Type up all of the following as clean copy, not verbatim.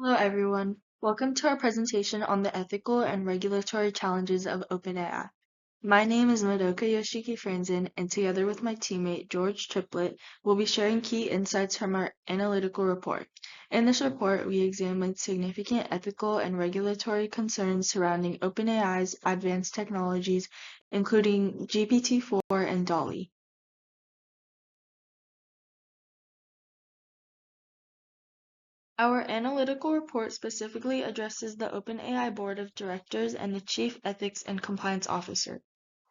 Hello, everyone. Welcome to our presentation on the ethical and regulatory challenges of OpenAI. My name is Madoka Yoshiki Franzen, and together with my teammate George Triplett, we'll be sharing key insights from our analytical report. In this report, we examined significant ethical and regulatory concerns surrounding OpenAI's advanced technologies, including GPT-4 and DALL-E. Our analytical report specifically addresses the OpenAI Board of Directors and the Chief Ethics and Compliance Officer.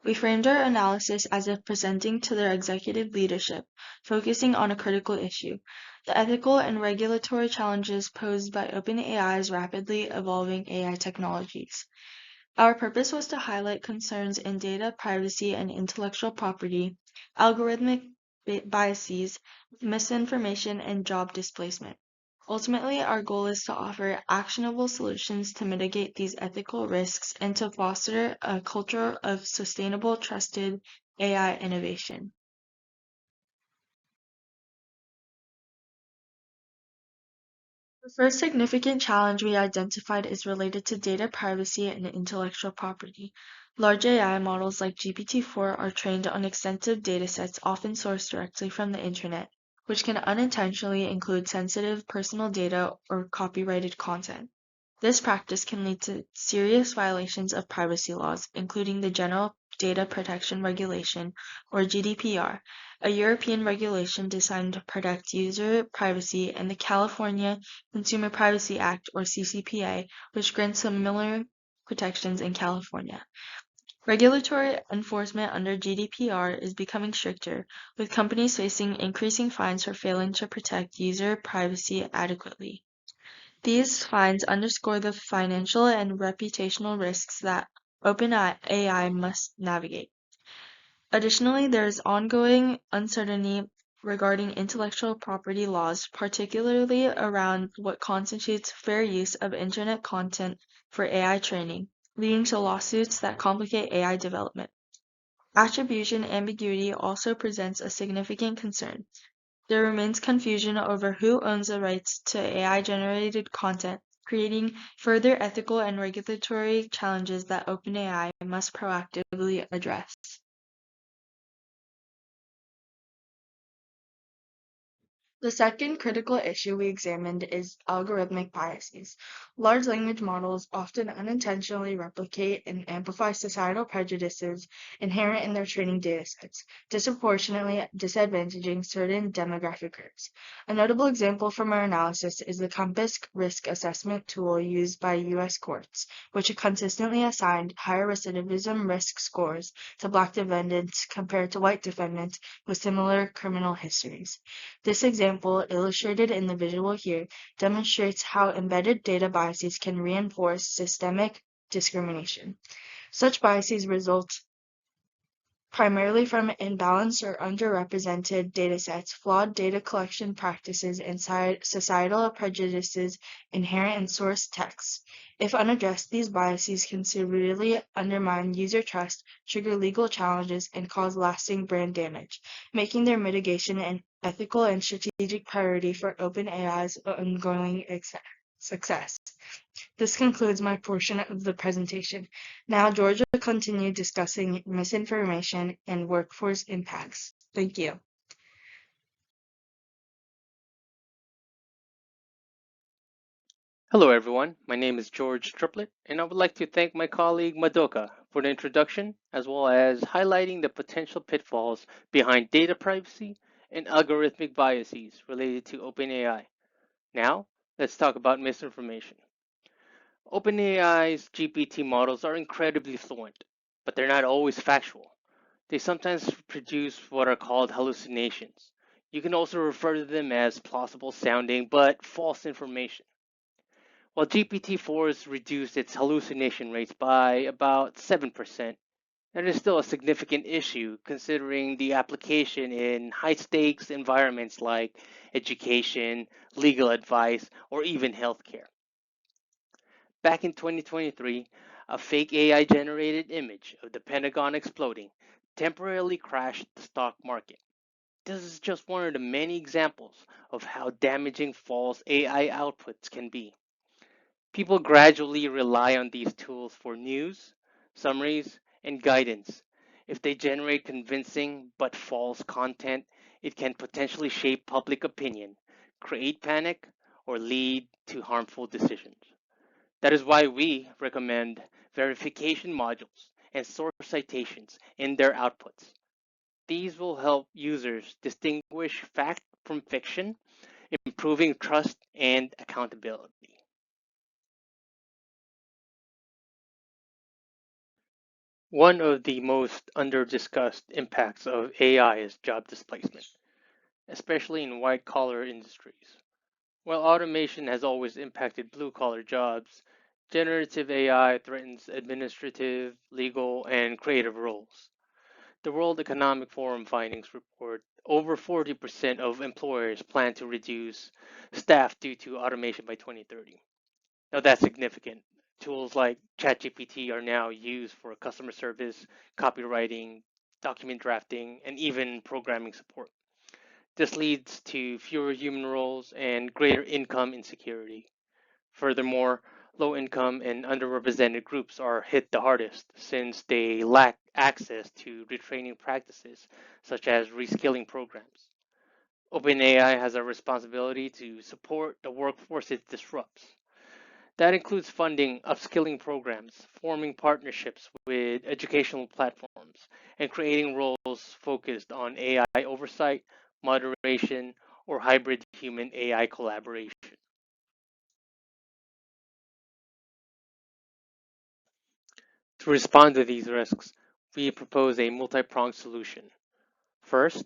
We framed our analysis as if presenting to their executive leadership, focusing on a critical issue: the ethical and regulatory challenges posed by OpenAI's rapidly evolving AI technologies. Our purpose was to highlight concerns in data privacy and intellectual property, algorithmic biases, misinformation, and job displacement. Ultimately, our goal is to offer actionable solutions to mitigate these ethical risks and to foster a culture of sustainable, trusted AI innovation. The first significant challenge we identified is related to data privacy and intellectual property. Large AI models like GPT-4 are trained on extensive datasets often sourced directly from the internet, which can unintentionally include sensitive personal data or copyrighted content. This practice can lead to serious violations of privacy laws, including the General Data Protection Regulation, or GDPR, a European regulation designed to protect user privacy, and the California Consumer Privacy Act, or CCPA, which grants similar protections in California. Regulatory enforcement under GDPR is becoming stricter, with companies facing increasing fines for failing to protect user privacy adequately. These fines underscore the financial and reputational risks that OpenAI must navigate. Additionally, there is ongoing uncertainty regarding intellectual property laws, particularly around what constitutes fair use of internet content for AI training, leading to lawsuits that complicate AI development. Attribution ambiguity also presents a significant concern. There remains confusion over who owns the rights to AI-generated content, creating further ethical and regulatory challenges that OpenAI must proactively address. The second critical issue we examined is algorithmic biases. Large language models often unintentionally replicate and amplify societal prejudices inherent in their training datasets, disproportionately disadvantaging certain demographic groups. A notable example from our analysis is the Compass risk assessment tool used by U.S. courts, which consistently assigned higher recidivism risk scores to Black defendants compared to white defendants with similar criminal histories. This example, illustrated in the visual here, demonstrates how embedded data biases can reinforce systemic discrimination. Such biases result primarily from imbalanced or underrepresented datasets, flawed data collection practices, and societal prejudices inherent in source texts. If unaddressed, these biases can severely undermine user trust, trigger legal challenges, and cause lasting brand damage, making their mitigation an ethical and strategic priority for OpenAI's ongoing success. This concludes my portion of the presentation. Now George will continue discussing misinformation and workforce impacts. Thank you. Hello, everyone. My name is George Triplett, and I would like to thank my colleague Madoka for the introduction, as well as highlighting the potential pitfalls behind data privacy and algorithmic biases related to OpenAI. Now, let's talk about misinformation. OpenAI's GPT models are incredibly fluent, but they're not always factual. They sometimes produce what are called hallucinations. You can also refer to them as plausible sounding but false information. While GPT-4 has reduced its hallucination rates by about 7%, that is still a significant issue considering the application in high stakes environments like education, legal advice, or even healthcare. Back in 2023, a fake AI generated image of the Pentagon exploding temporarily crashed the stock market. This is just one of the many examples of how damaging false AI outputs can be. People gradually rely on these tools for news, summaries, and guidance. If they generate convincing but false content, it can potentially shape public opinion, create panic, or lead to harmful decisions. That is why we recommend verification modules and source citations in their outputs. These will help users distinguish fact from fiction, improving trust and accountability. One of the most under-discussed impacts of AI is job displacement, especially in white-collar industries. While automation has always impacted blue-collar jobs, generative AI threatens administrative, legal, and creative roles. The World Economic Forum findings report over 40% of employers plan to reduce staff due to automation by 2030. Now that's significant. Tools like ChatGPT are now used for customer service, copywriting, document drafting, and even programming support. This leads to fewer human roles and greater income insecurity. Furthermore, low income and underrepresented groups are hit the hardest since they lack access to retraining practices such as reskilling programs. OpenAI has a responsibility to support the workforce it disrupts. That includes funding upskilling programs, forming partnerships with educational platforms, and creating roles focused on AI oversight, moderation, or hybrid human AI collaboration. To respond to these risks, we propose a multi-pronged solution. First,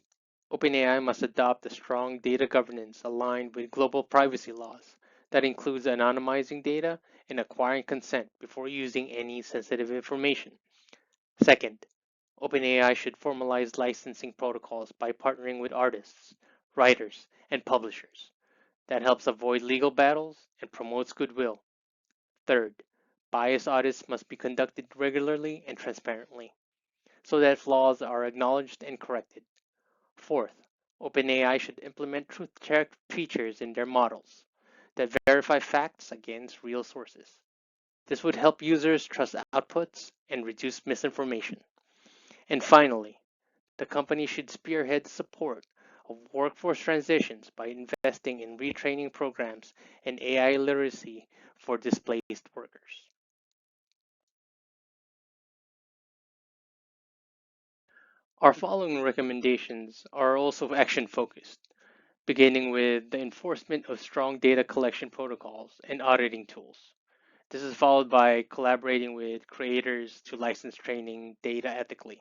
OpenAI must adopt a strong data governance aligned with global privacy laws that includes anonymizing data and acquiring consent before using any sensitive information. Second, OpenAI should formalize licensing protocols by partnering with artists, writers, and publishers. That helps avoid legal battles and promotes goodwill. Third, bias audits must be conducted regularly and transparently so that flaws are acknowledged and corrected. Fourth, OpenAI should implement truth check features in their models that verify facts against real sources. This would help users trust outputs and reduce misinformation. And finally, the company should spearhead support of workforce transitions by investing in retraining programs and AI literacy for displaced workers. Our following recommendations are also action focused, beginning with the enforcement of strong data collection protocols and auditing tools. This is followed by collaborating with creators to license training data ethically.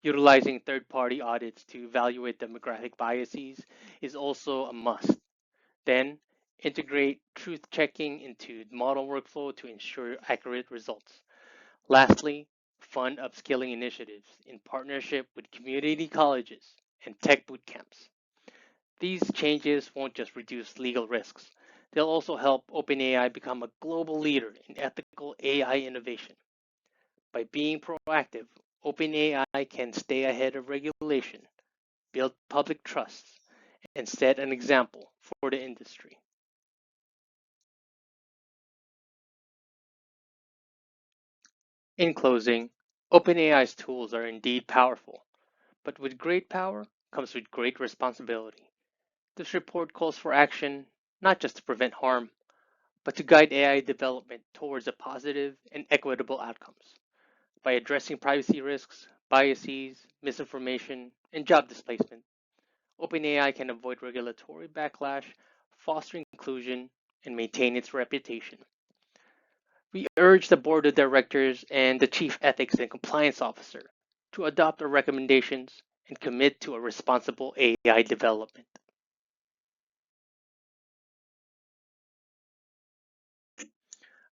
Utilizing third-party audits to evaluate demographic biases is also a must. Then, integrate truth checking into model workflow to ensure accurate results. Lastly, fund upskilling initiatives in partnership with community colleges and tech boot camps. These changes won't just reduce legal risks, they'll also help OpenAI become a global leader in ethical AI innovation. By being proactive, OpenAI can stay ahead of regulation, build public trust, and set an example for the industry. In closing, OpenAI's tools are indeed powerful, but with great power comes with great responsibility. This report calls for action not just to prevent harm, but to guide AI development towards a positive and equitable outcomes. By addressing privacy risks, biases, misinformation, and job displacement, OpenAI can avoid regulatory backlash, foster inclusion, and maintain its reputation. We urge the board of directors and the chief ethics and compliance officer to adopt our recommendations and commit to a responsible AI development.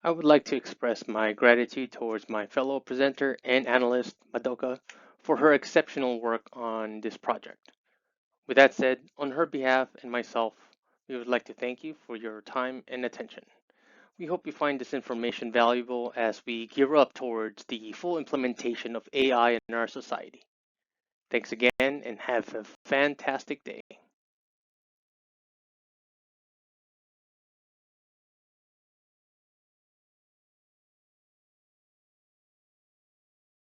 I would like to express my gratitude towards my fellow presenter and analyst, Madoka, for her exceptional work on this project. With that said, on her behalf and myself, we would like to thank you for your time and attention. We hope you find this information valuable as we gear up towards the full implementation of AI in our society. Thanks again and have a fantastic day.